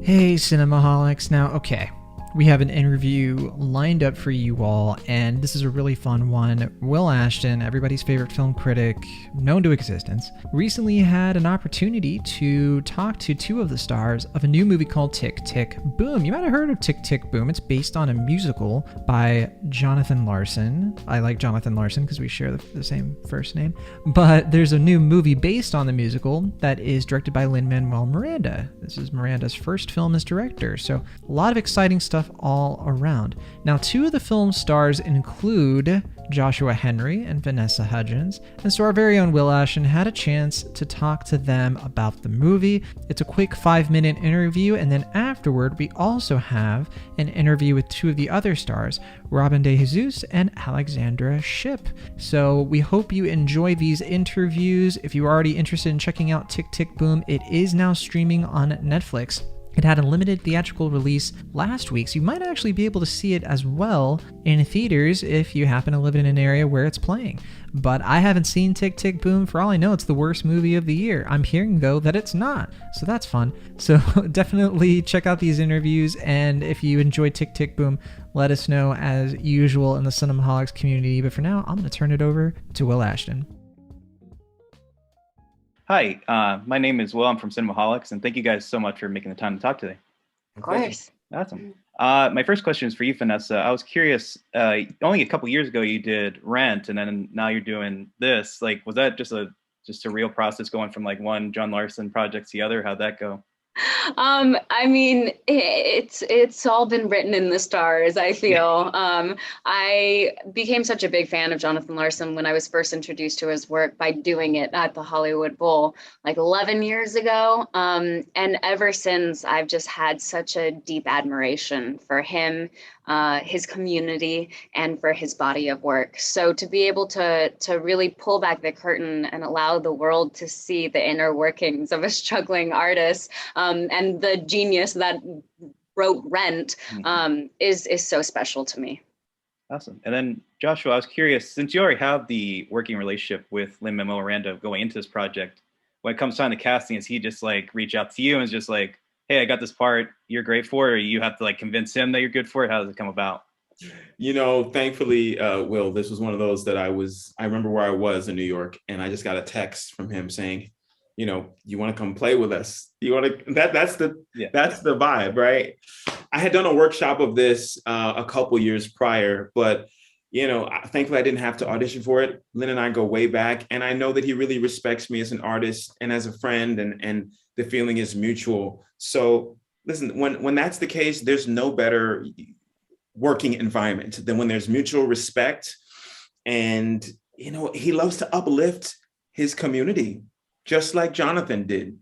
Hey, Cinemaholics. Now, okay, we have an interview lined up for you all, and this is a really fun one. Will Ashton, everybody's favorite film critic, known to existence, recently had an opportunity to talk to two of the stars of a new movie called Tick, Tick, Boom. You might have heard of Tick, Tick, Boom. It's based on a musical by Jonathan Larson. I like Jonathan Larson because we share the same first name. But there's a new movie based on the musical that is directed by Lin-Manuel Miranda. This is Miranda's first film as director, so a lot of exciting stuff all around. Now, two of the film's stars include Joshua Henry and Vanessa Hudgens, and so our very own Will Ashton had a chance to talk to them about the movie. It's a quick 5-minute interview, and then afterward we also have an interview with two of the other stars, Robin de Jesús and Alexandra Shipp. So we hope you enjoy these interviews. If you're already interested in checking out Tick Tick Boom, it is now streaming on Netflix. It had a limited theatrical release last week, so you might actually be able to see it as well in theaters if you happen to live in an area where it's playing. But I haven't seen Tick Tick Boom. For all I know, it's the worst movie of the year. I'm hearing, though, that it's not, so that's fun. So definitely check out these interviews, and if you enjoy Tick Tick Boom, let us know as usual in the Cinemaholics community. But for now, I'm going to turn it over to Will Ashton. Hi, my name is Will. I'm from Cinemaholics, and thank you guys so much for making the time to talk today. Of course. Awesome. My first question is for you, Vanessa. I was curious, only a couple years ago you did Rent, and then now you're doing this. Like, was that just a real process going from like one John Larson project to the other? How'd that go? I mean, it's all been written in the stars, I feel. I became such a big fan of Jonathan Larson when I was first introduced to his work by doing it at the Hollywood Bowl like 11 years ago. And ever since, I've just had such a deep admiration for him, his community, and for his body of work. So to be able to really pull back the curtain and allow the world to see the inner workings of a struggling artist, and the genius that wrote Rent, is so special to me. Awesome. And then Joshua, I was curious, since you already have the working relationship with Lin-Manuel Miranda going into this project, when it comes time to casting, is he just like reach out to you and is just like, hey, I got this part, you're great for it, or you have to like convince him that you're good for it? How does it come about? You know, thankfully, Will, this was one of those that I remember where I was in New York, and I just got a text from him saying, you know, you want to come play with us? You want to, that's the vibe, right? I had done a workshop of this a couple years prior, but, you know, thankfully I didn't have to audition for it. Lin and I go way back, and I know that he really respects me as an artist and as a friend, and the feeling is mutual. So listen, when that's the case, there's no better working environment than when there's mutual respect. And, you know, he loves to uplift his community, just like Jonathan did.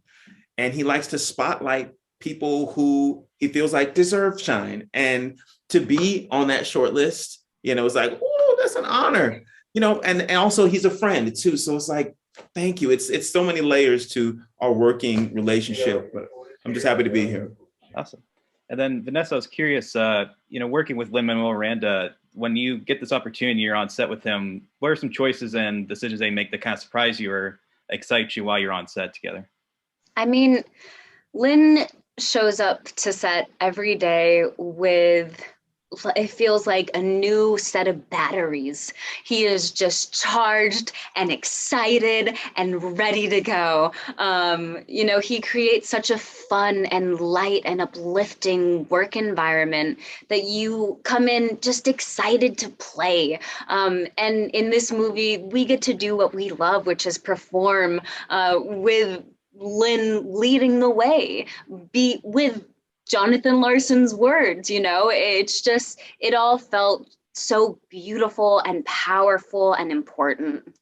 And he likes to spotlight people who he feels like deserve shine. And to be on that short list, you know, it's like, oh, that's an honor, you know, and also he's a friend too. So it's like, thank you. It's so many layers to our working relationship, but I'm just happy to be here. Awesome. And then Vanessa, I was curious, you know, working with Lin-Manuel Miranda, when you get this opportunity, you're on set with him, what are some choices and decisions they make that kind of surprise you or excite you while you're on set together? I mean, Lin shows up to set every day with, it feels like a new set of batteries. He is just charged and excited and ready to go. You know, he creates such a fun and light and uplifting work environment that you come in just excited to play. And in this movie, we get to do what we love, which is perform with Lin leading the way, be with Jonathan Larson's words. You know, it's just, it all felt so beautiful and powerful and important.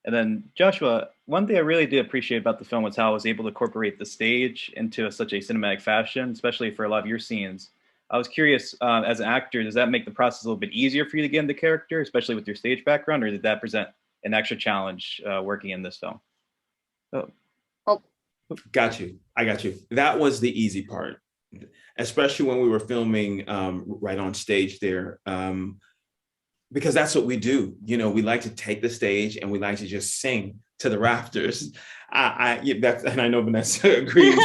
And then Joshua, one thing I really did appreciate about the film was how I was able to incorporate the stage into such a cinematic fashion, especially for a lot of your scenes. I was curious, as an actor, does that make the process a little bit easier for you to get into character, especially with your stage background, or did that present an extra challenge working in this film? Oh. Got you. I got you. That was the easy part, especially when we were filming right on stage there, because that's what we do. You know, we like to take the stage and we like to just sing to the rafters. And I know Vanessa agrees.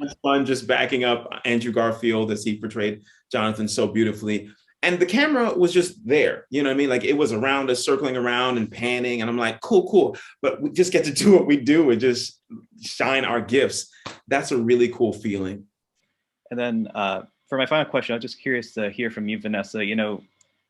was fun just backing up Andrew Garfield as he portrayed Jonathan so beautifully. And the camera was just there, you know what I mean? Like it was around us, circling around and panning. And I'm like, cool. But we just get to do what we do and just shine our gifts. That's a really cool feeling. And then for my final question, I'm just curious to hear from you, Vanessa. You know,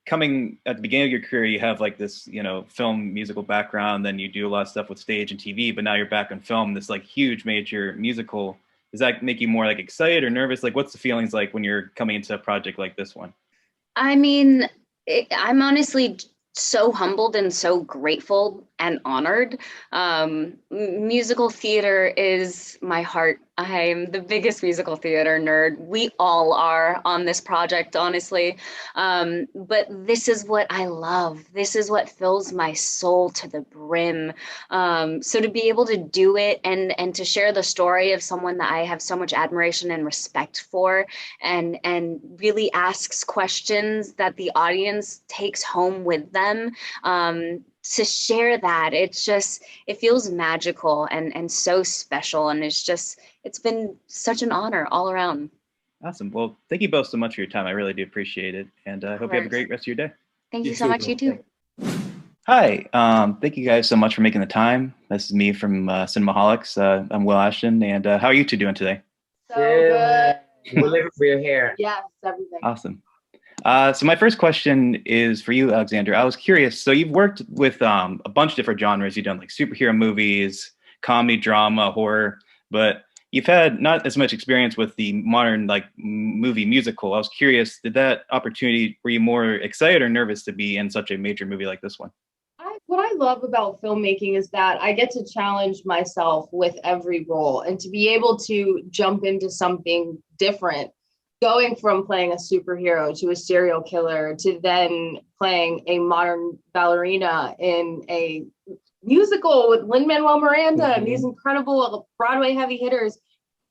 coming at the beginning of your career, you have like this, you know, film musical background, then you do a lot of stuff with stage and TV, but now you're back on film, this like huge major musical. Does that make you more like excited or nervous? Like what's the feelings like when you're coming into a project like this one? I mean, I'm honestly so humbled and so grateful and honored. Musical theater is my heart. I'm the biggest musical theater nerd. We all are on this project, honestly. But this is what I love. This is what fills my soul to the brim. So to be able to do it and to share the story of someone that I have so much admiration and respect for, and really asks questions that the audience takes home with them, to share that, it feels magical and so special. And it's been such an honor all around. Awesome. Well, thank you both so much for your time. I really do appreciate it. And I hope you have a great rest of your day. Thank you so much. You too. Hi. Thank you guys so much for making the time. This is me from Cinemaholics. I'm Will Ashton. And how are you two doing today? So good. We're living for your hair. Yes, everything. Awesome. So my first question is for you, Alexandra. I was curious. So you've worked with a bunch of different genres. You've done like superhero movies, comedy, drama, horror, but you've had not as much experience with the modern like movie musical. I was curious, did that opportunity, were you more excited or nervous to be in such a major movie like this one? What I love about filmmaking is that I get to challenge myself with every role and to be able to jump into something different. Going from playing a superhero to a serial killer to then playing a modern ballerina in a musical with Lin-Manuel Miranda and these incredible Broadway heavy hitters.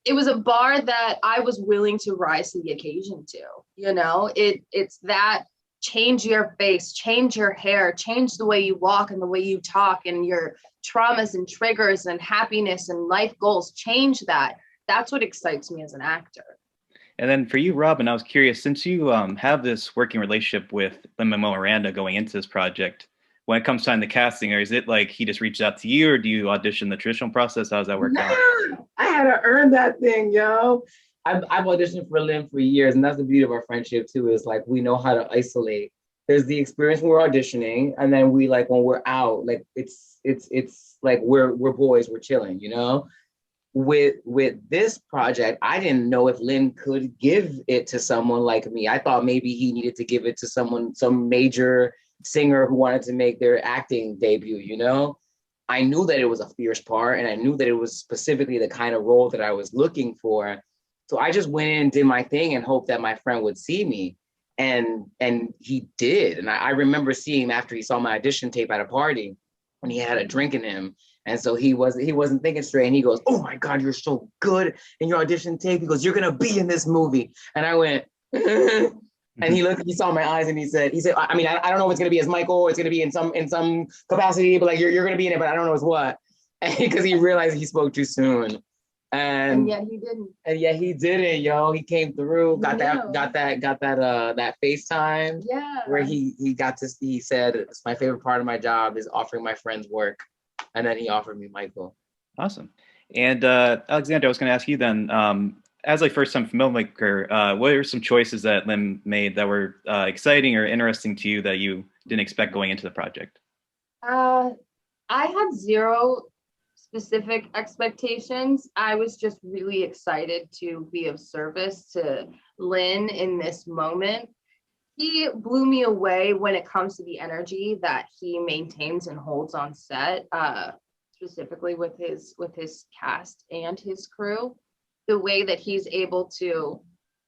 It was a bar that I was willing to rise to the occasion to, you know, it's that change your face, change your hair, change the way you walk and the way you talk and your traumas and triggers and happiness and life goals, change that. That's what excites me as an actor. And then for you, Robin, I was curious, since you have this working relationship with Lin-Manuel Miranda going into this project, when it comes time to casting, or is it like he just reached out to you, or do you audition the traditional process? How does that work out? I had to earn that thing, yo. I've auditioned for Lin for years, and that's the beauty of our friendship too, is like we know how to isolate. There's the experience when we're auditioning, and then we like when we're out, like it's like we're boys, we're chilling, you know? With this project, I didn't know if Lin could give it to someone like me. I thought maybe he needed to give it to someone, some major singer who wanted to make their acting debut, you know? I knew that it was a fierce part, and I knew that it was specifically the kind of role that I was looking for. So I just went in and did my thing and hoped that my friend would see me. And he did. And I remember seeing him after he saw my audition tape at a party when he had a drink in him. And so he wasn't thinking straight. And he goes, "Oh my God, you're so good in your audition tape." He goes, "You're gonna be in this movie." And I went, and he saw my eyes and he said, "I mean, I don't know if it's gonna be as Michael, or it's gonna be in some capacity, but like you're gonna be in it, but I don't know as what." Because he realized he spoke too soon. And yet he didn't. And yet he didn't, yo. He came through, got that FaceTime. Yeah. Where he said, "It's my favorite part of my job is offering my friends work." And then he offered me Michael. Awesome. And Alexandra, I was going to ask you then, as a first-time filmmaker, what are some choices that Lin made that were exciting or interesting to you that you didn't expect going into the project? I had zero specific expectations. I was just really excited to be of service to Lin in this moment. He blew me away when it comes to the energy that he maintains and holds on set, specifically with his cast and his crew. The way that he's able to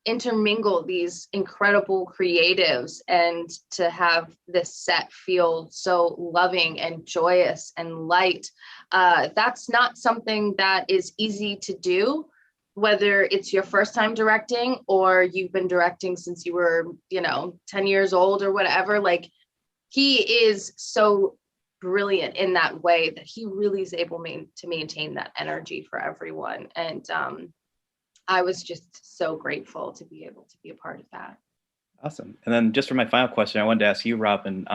intermingle these incredible creatives and to have this set feel so loving and joyous and light. That's not something that is easy to do, whether it's your first time directing or you've been directing since you were, 10 years old or whatever. Like, he is so brilliant in that way that he really is able to maintain that energy for everyone. And I was just so grateful to be able to be a part of that. Awesome. And then just for my final question, I wanted to ask you, Robin,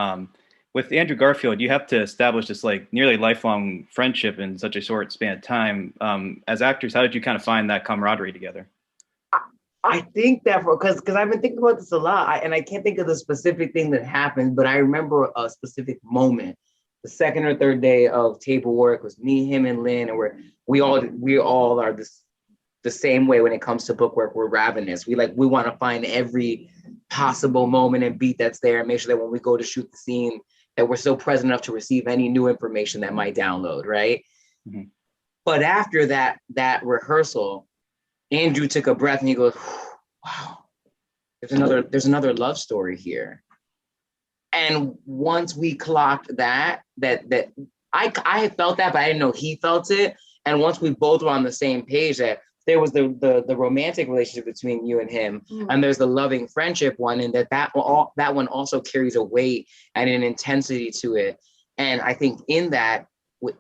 with Andrew Garfield, you have to establish this like nearly lifelong friendship in such a short span of time. As actors, how did you kind of find that camaraderie together? I think that because I've been thinking about this a lot, and I can't think of the specific thing that happened, but I remember a specific moment. The second or third day of table work was me, him, and Lynn, and we all are the same way when it comes to book work. We're ravenous. We want to find every possible moment and beat that's there, and make sure that when we go to shoot the scene, that we're still present enough to receive any new information that might download, right? Mm-hmm. But after that rehearsal, Andrew took a breath and he goes, wow, there's another love story here. And once we clocked that I felt that, but I didn't know he felt it. And once we both were on the same page, that there was the romantic relationship between you and him, and there's the loving friendship one, and that one also carries a weight and an intensity to it. And I think in that,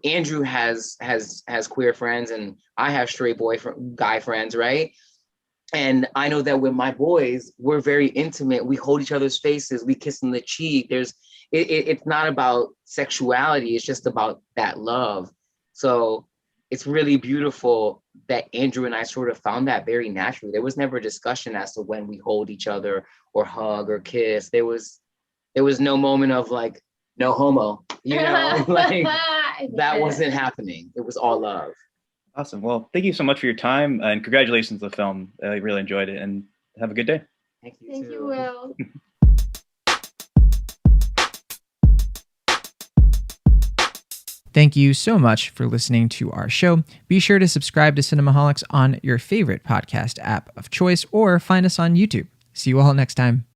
Andrew has queer friends, and I have straight guy friends, right? And I know that with my boys, we're very intimate. We hold each other's faces, we kiss on the cheek. It's not about sexuality, it's just about that love. So it's really beautiful that Andrew and I sort of found that very naturally. There was never a discussion as to when we hold each other or hug or kiss. There was no moment of like, no homo, like that wasn't happening. It was all love. Awesome. Well, thank you so much for your time, and congratulations on the film. I really enjoyed it, and have a good day. Thank you. Thank you, Will. Thank you so much for listening to our show. Be sure to subscribe to Cinemaholics on your favorite podcast app of choice, or find us on YouTube. See you all next time.